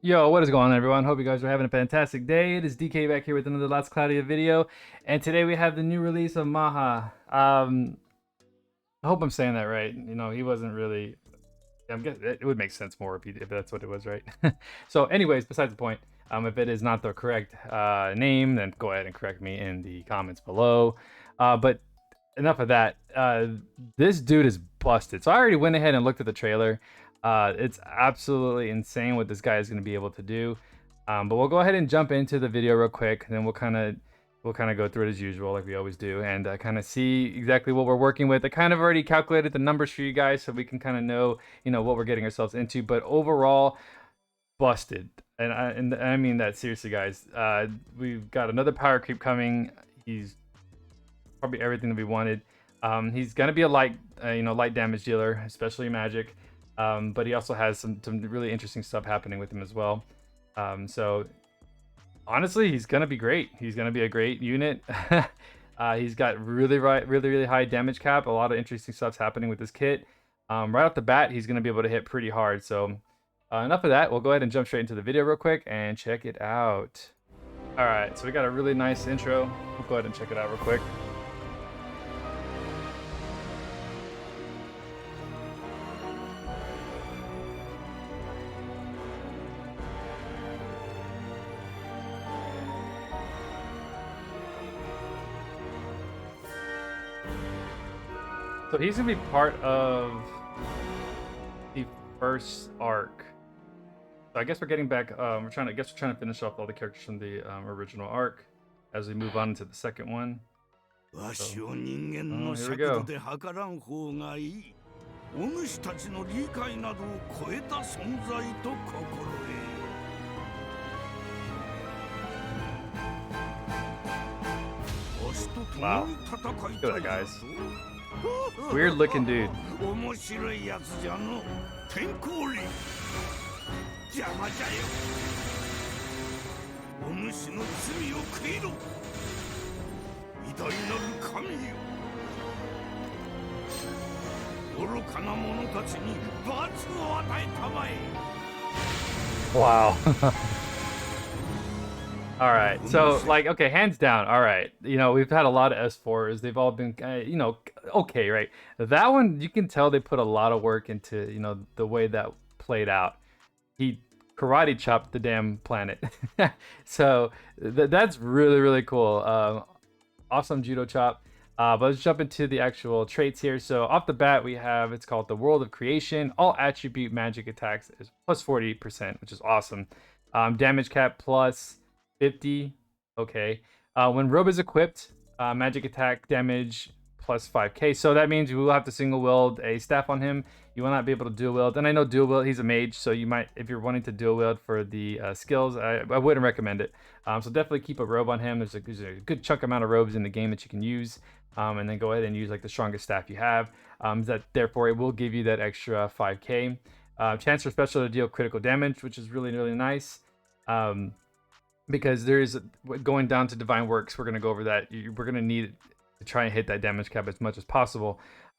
Yo, what is going on, everyone? Hope you guys are having a fantastic day. It is DK back here with another Let's Cloudia video, and today we have the new release of Maja. I hope I'm saying that right. You know, he wasn't really. I'm guessing it would make sense more if that's what it was, right? So, anyways, besides the point. If it is not the correct name, then go ahead and correct me in the comments below. But enough of that. This dude is busted. So I already went ahead and looked at the trailer. It's absolutely insane what this guy is going to be able to do. But we'll go ahead and jump into the video real quick, and then we'll kind of go through it as usual, like we always do, and kind of see exactly what we're working with. I kind of already calculated the numbers for you guys, so we can kind of know, what we're getting ourselves into. But overall, busted, and I mean that seriously, guys. We've got another power creep coming. He's probably everything that we wanted. He's gonna be a light damage dealer, especially magic. But he also has some really interesting stuff happening with him as well. So honestly, he's gonna be great. He's gonna be a great unit. He's got really high damage cap. A lot of interesting stuff's happening with this kit. Right off the bat, he's gonna be able to hit pretty hard. So enough of that. We'll go ahead and jump straight into the video real quick and check it out. All right, so we got a really nice intro. We'll go ahead and check it out real quick. So he's gonna be part of the first arc. So I guess we're getting back. We're trying to finish off all the characters from the original arc as we move on into the second one. So, here we go. お主たちの理解などを超えた存在と心得。Wow. Look at that, guys. Weird looking dude. 面白いやつじゃの。天候林。邪魔じゃよ。お主の罪を悔いろ。偉大なる神よ。愚かな者たちに罰を与えたまえ。 Wow. All right, so okay, hands down. All right, we've had a lot of S4s. They've all been, okay, right? That one, you can tell they put a lot of work into, the way that played out. He karate chopped the damn planet. So that's really cool. Awesome judo chop. But let's jump into the actual traits here. So off the bat, we have, it's called the World of Creation. All attribute magic attacks is plus 40%, which is awesome. Damage cap plus 50. Okay. When robe is equipped, magic attack damage plus 5k. So that means you will have to single wield a staff on him. You will not be able to dual wield. And I know dual wield, he's a mage, so you might, if you're wanting to dual wield for the skills, I wouldn't recommend it. So definitely keep a robe on him. There's a good chunk amount of robes in the game that you can use. And then go ahead and use like the strongest staff you have. That therefore it will give you that extra 5k. Chance for special to deal critical damage, which is really nice. Because there is going down to divine works. We're gonna go over that. We're gonna need to try and hit that damage cap as much as possible.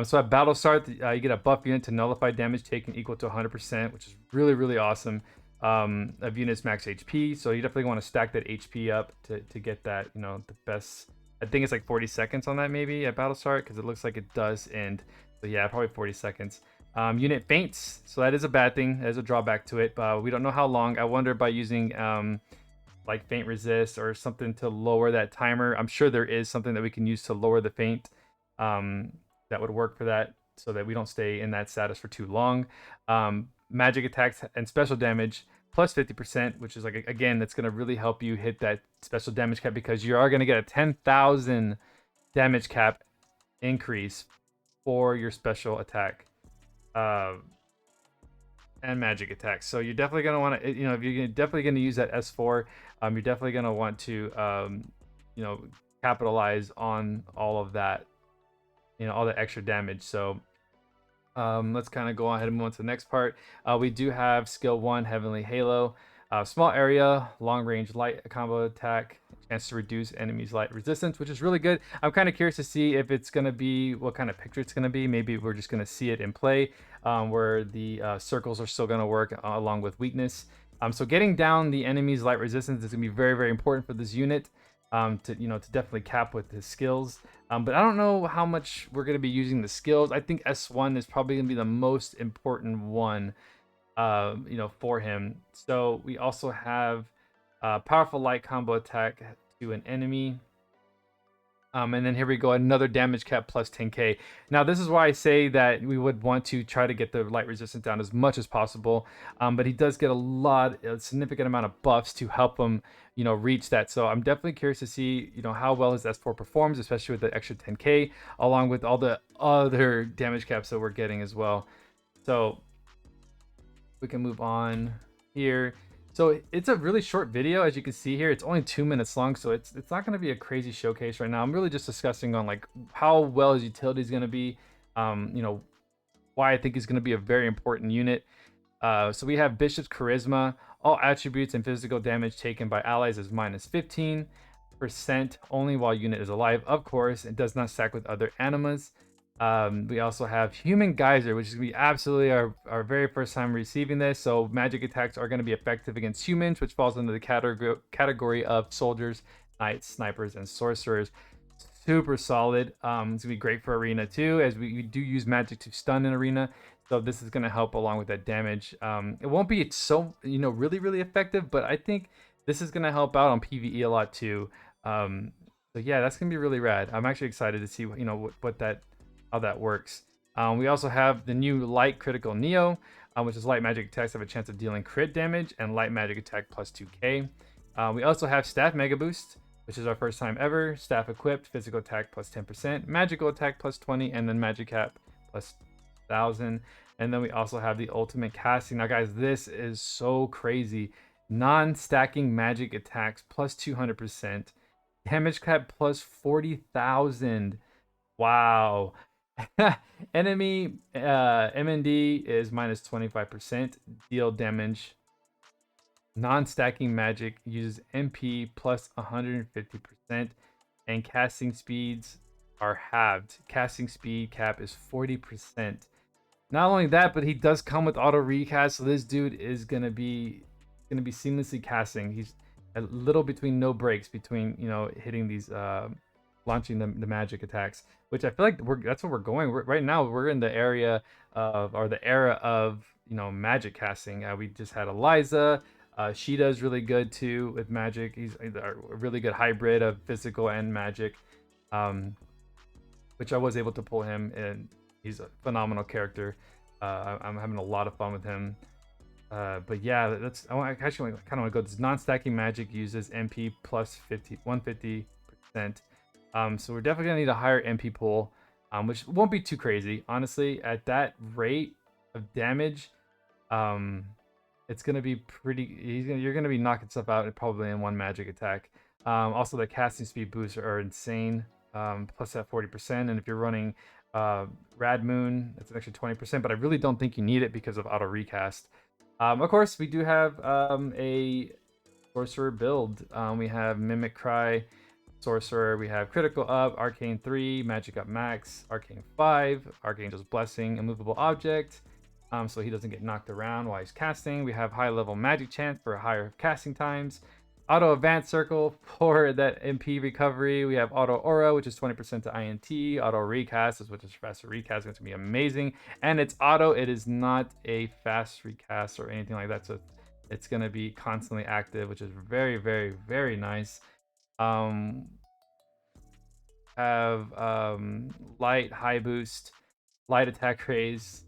So at battle start, you get a buff unit to nullify damage taken equal to 100%, which is really awesome. Of units max HP, so you definitely want to stack that HP up to get that, the best. I think it's like 40 seconds on that maybe at battle start, because it looks like it does end. So yeah, probably 40 seconds. Unit faints, so that is a bad thing. There's a drawback to it, but we don't know how long. I wonder by using like faint resist or something to lower that timer. I'm sure there is something that we can use to lower the faint that would work for that, so that we don't stay in that status for too long. Magic attacks and special damage plus 50%, which is like, again, that's going to really help you hit that special damage cap, because you are going to get a 10,000 damage cap increase for your special attack and magic attacks. So you're definitely going to want to, if you're definitely going to use that S4, you're definitely going to want to, capitalize on all of that, all the extra damage. So let's kind of go ahead and move on to the next part. We do have skill 1, Heavenly Halo. Small area, long range light combo attack, chance to reduce enemies light resistance, which is really good. I'm kind of curious to see if it's going to be, what kind of picture it's going to be. Maybe we're just going to see it in play, where the circles are still going to work along with weakness. So getting down the enemy's light resistance is gonna be very, very important for this unit. To definitely cap with his skills. But I don't know how much we're gonna be using the skills. I think S1 is probably gonna be the most important one, for him. So we also have powerful light combo attack to an enemy. And then here we go, another damage cap plus 10k. Now this is why I say that we would want to try to get the light resistance down as much as possible. But he does get a significant amount of buffs to help him, reach that. So I'm definitely curious to see, how well his S4 performs, especially with the extra 10k, along with all the other damage caps that we're getting as well. So we can move on here. So it's a really short video, as you can see here. It's only 2 minutes long, so it's not going to be a crazy showcase right now. I'm really just discussing on like how well his utility is going to be, why I think he's going to be a very important unit. So we have Bishop's Charisma. All attributes and physical damage taken by allies is minus 15% only while unit is alive. Of course, it does not stack with other animas. We also have Human Geyser, which is going to be absolutely our very first time receiving this. So magic attacks are going to be effective against humans, which falls into the category of soldiers, knights, snipers, and sorcerers. Super solid. It's going to be great for arena too, as we do use magic to stun in arena. So this is going to help along with that damage. It won't be so, really, really effective, but I think this is going to help out on PvE a lot too. So yeah, that's going to be really rad. I'm actually excited to see, how that works. We also have the new Light Critical Neo, which is light magic attacks have a chance of dealing crit damage and light magic attack plus 2k. We also have Staff Mega Boost, which is our first time ever. Staff equipped, physical attack plus 10%, magical attack plus 20, and then magic cap plus 1000. And then we also have the ultimate casting. Now guys, this is so crazy. Non-stacking magic attacks plus 200%, damage cap plus 40,000. Wow. Enemy MND is minus 25%. Deal damage. Non-stacking magic uses MP plus 150%. And casting speeds are halved. Casting speed cap is 40%. Not only that, but he does come with auto recast. So this dude is gonna be seamlessly casting. He's a little between no breaks between hitting these launching the magic attacks, which I feel like that's what we're going right now. We're in the area of, or the era of, magic casting. We just had Eliza. She does really good too with magic. He's a really good hybrid of physical and magic, which I was able to pull him, and he's a phenomenal character. I'm having a lot of fun with him. But yeah, I actually kind of want to go. This non-stacking magic uses MP plus 150%. So we're definitely gonna need a higher MP pool, which won't be too crazy, honestly. At that rate of damage, it's gonna be pretty. You're gonna be knocking stuff out probably in one magic attack. Also, the casting speed boosts are insane. Plus that 40%, and if you're running Rad Moon, it's an extra 20%. But I really don't think you need it because of auto recast. Of course, we do have a sorcerer build. We have Mimic Cry. Sorcerer, we have Critical Up, Arcane 3, Magic Up Max, Arcane 5, Archangel's Blessing, Immovable Object, so he doesn't get knocked around while he's casting. We have High Level Magic Chance for higher casting times, Auto Advance Circle for that MP recovery. We have Auto Aura, which is 20% to INT, Auto Recast, which is faster recast, going to be amazing, and it's auto. It is not a fast recast or anything like that, so it's going to be constantly active, which is very, very, very nice. Have light high boost, light attack raise,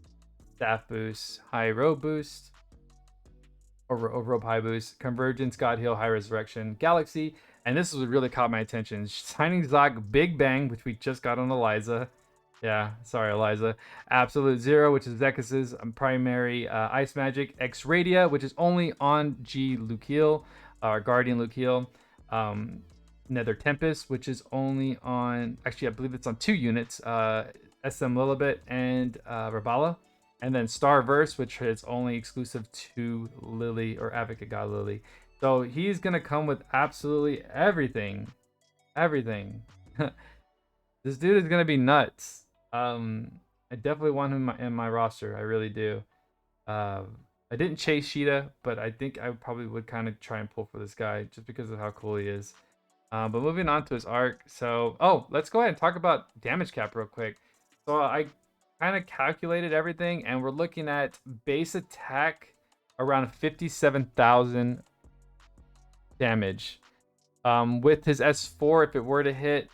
staff boost, high robe boost, or robe high boost, convergence, God heal, high resurrection, galaxy, and this is what really caught my attention. Shining Zoc Big Bang, which we just got on Eliza. Yeah, sorry Eliza. Absolute Zero, which is Zekis's primary ice magic. X Radia, which is only on G Lukiel, Guardian Lukiel. Nether Tempest, which is only on, actually I believe it's on 2 units, SM Lilibet and Rabala, and then Starverse, which is only exclusive to Lily or Advocate God Lily. So he's gonna come with absolutely everything. This dude is gonna be nuts. I definitely want him in my roster. I really do. I didn't chase Sheeta, but I think I probably would kind of try and pull for this guy just because of how cool he is. But moving on to his arc. So, oh, let's go ahead and talk about damage cap real quick. So I kind of calculated everything, and we're looking at base attack around 57,000 damage. With his S4, if it were to hit,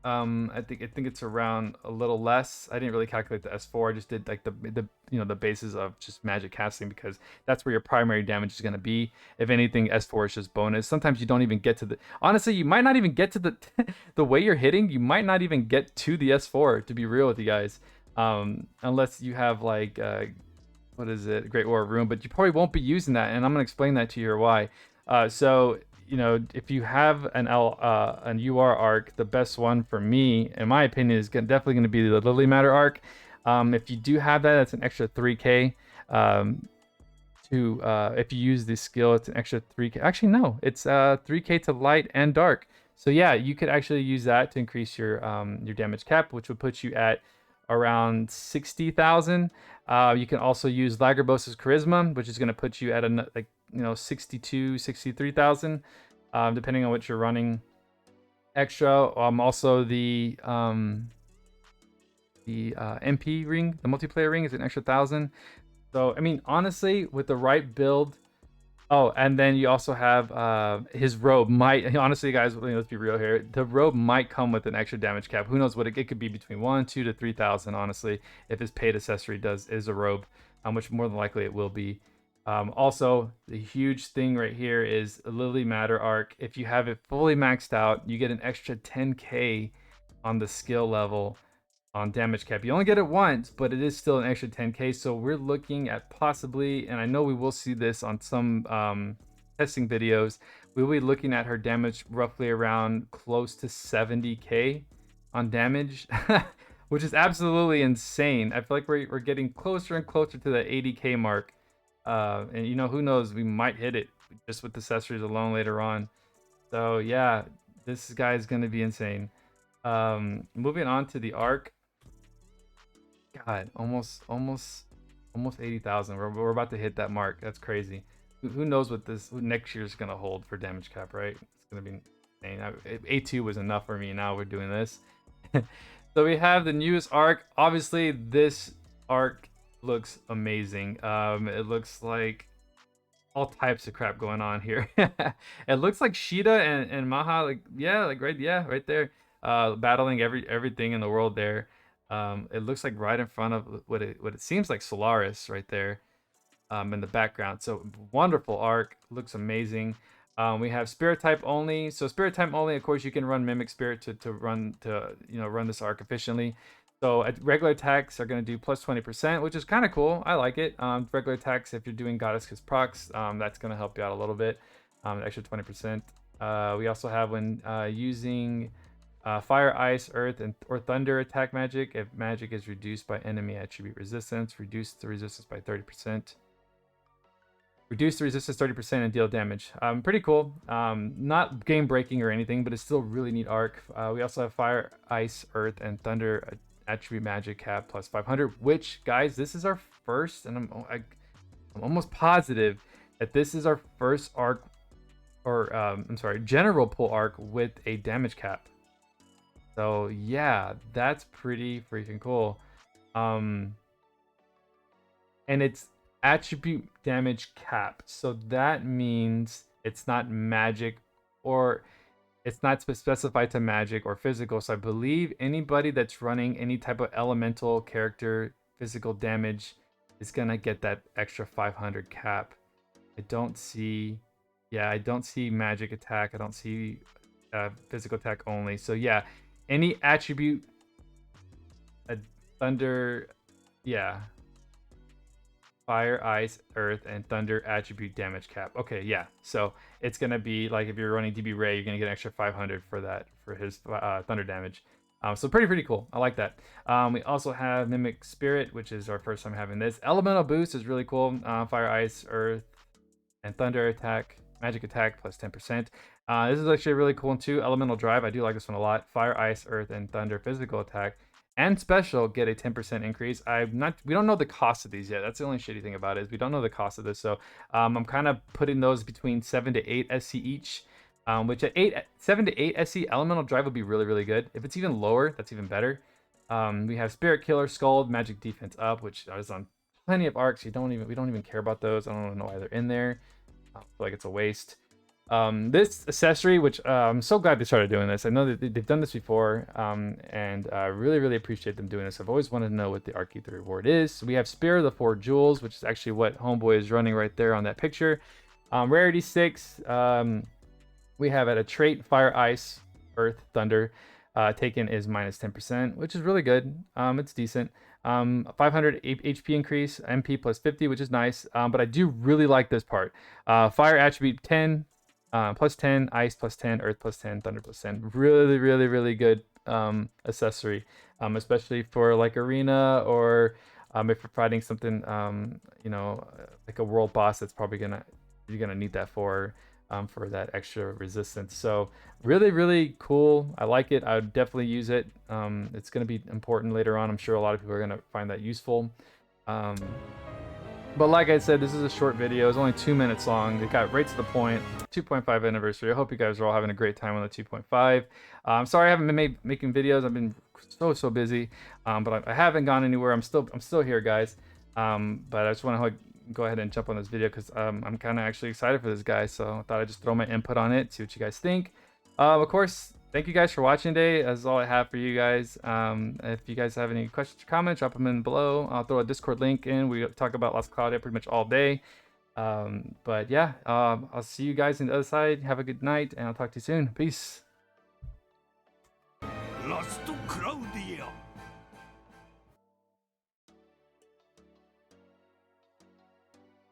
I think it's around a little less. I didn't really calculate the S4. I just did like the the basis of just magic casting because that's where your primary damage is going to be. If anything, S4 is just bonus. Sometimes you don't even get to the. Honestly, you might not even get to the the way you're hitting. You might not even get to the S4. To be real with you guys, unless you have like what is it, Great War Room, but you probably won't be using that, and I'm gonna explain that to you here why. So if you have an UR arc, the best one for me, in my opinion, is definitely going to be the Lily Matter arc. If you do have that, it's an extra 3k. If you use this skill, it's an extra 3k. Actually, no, it's 3k to light and dark. So yeah, you could actually use that to increase your damage cap, which would put you at around 60,000. You can also use Lagerbosa's Charisma, which is going to put you at 62, 63,000, depending on what you're running. Extra, also the MP ring, the multiplayer ring, is an extra 1,000. So I mean, honestly, with the right build. Oh, and then you also have his robe might, honestly, guys, let's be real here. The robe might come with an extra damage cap. Who knows what it could be, between 1, 2 to 3,000, honestly, if his paid accessory is a robe, which more than likely it will be. Also, the huge thing right here is a Lily Matter arc. If you have it fully maxed out, you get an extra 10k on the skill level on damage cap. You only get it once, but it is still an extra 10k. So we're looking at possibly, and I know we will see this on some testing videos, we'll be looking at her damage roughly around close to 70k on damage, which is absolutely insane. I feel like we're getting closer and closer to the 80k mark. And who knows, we might hit it just with accessories alone later on. So yeah, this guy is going to be insane. Moving on to the arc. God, almost 80,000. We're about to hit that mark. That's crazy. Who knows what next year is gonna hold for damage cap, right? It's gonna be insane. A2 was enough for me. Now we're doing this. So we have the newest arc. Obviously, this arc looks amazing. It looks like all types of crap going on here. It looks like Sheeta and Maja, right there, battling everything in the world there. It looks like right in front of what it seems like Solaris right there, in the background. So wonderful arc, looks amazing. We have Spirit type only. So Spirit type only, of course, you can run Mimic Spirit to run this arc efficiently. So regular attacks are going to do plus 20%, which is kind of cool. I like it. Regular attacks, if you're doing Goddess Kiss procs, that's going to help you out a little bit. Extra 20%. We also have when using fire, ice, earth, or thunder attack magic. If magic is reduced by enemy attribute resistance, reduce the resistance by 30%. Reduce the resistance 30% and deal damage. Pretty cool. Not game breaking or anything, but it's still really neat arc. We also have fire, ice, earth, and thunder attribute magic cap plus 500. Which, guys, this is our first, and I'm almost positive that this is our first arc, or I'm sorry, general pull arc with a damage cap. So yeah, that's pretty freaking cool. And it's attribute damage cap. So that means it's not magic, or it's not specified to magic or physical. So I believe anybody that's running any type of elemental character physical damage is gonna get that extra 500 cap. I don't see magic attack. I don't see physical attack only. So yeah, any attribute, thunder, fire, ice, earth, and thunder attribute damage cap. Okay, yeah. So it's gonna be like if you're running DB Ray, you're gonna get an extra 500 for that, for his thunder damage. So pretty cool. I like that. We also have Mimic Spirit, which is our first time having this. Elemental boost is really cool. Fire, ice, earth, and thunder attack, magic attack plus 10%. This is actually really cool one too. Elemental drive, I do like this one a lot. Fire, ice, earth, and thunder physical attack and special get a 10% increase. We don't know the cost of these yet. That's the only shitty thing about it, is we don't know the cost of this. So I'm kind of putting those between 7 to 8 SC each. Which at 7 to 8 SC elemental drive would be really, really good. If it's even lower, that's even better. We have Spirit Killer, Scald, Magic Defense up, which is on plenty of arcs. We don't even care about those. I don't know why they're in there. I feel like it's a waste. This accessory, which I'm so glad they started doing this. I know that they've done this before, and I really, really appreciate them doing this. I've always wanted to know what the Arc Ether reward is. So we have Spear of the Four Jewels, which is actually what Homeboy is running right there on that picture. Rarity 6, we have at a trait, Fire, Ice, Earth, Thunder. Taken is minus 10%, which is really good. It's decent. 500 HP increase, MP plus 50, which is nice. But I do really like this part. Fire attribute 10, plus 10, Ice plus 10, Earth plus 10, Thunder plus 10. Really, really, really good accessory, especially for like Arena, or if you're fighting something, you know, like a world boss that's probably you're gonna need that for that extra resistance. So really, really cool. I like it. I would definitely use it. It's going to be important later on. I'm sure a lot of people are going to find that useful. But like I said, this is a short video. It's only 2 minutes long. It got right to the point. 2.5 anniversary. I hope you guys are all having a great time on the 2.5. I'm sorry I haven't been making videos. I've been so busy. But I haven't gone anywhere. I'm still here, guys. But I just want to go ahead and jump on this video because I'm kind of actually excited for this guy. So I thought I'd just throw my input on it, see what you guys think. Of course, thank you guys for watching today. That's all I have for you guys. If you guys have any questions or comments, drop them in below. I'll throw a Discord link in. We talk about Las Cloudia pretty much all day. But yeah, I'll see you guys on the other side. Have a good night, and I'll talk to you soon. Peace. ラストクラウディア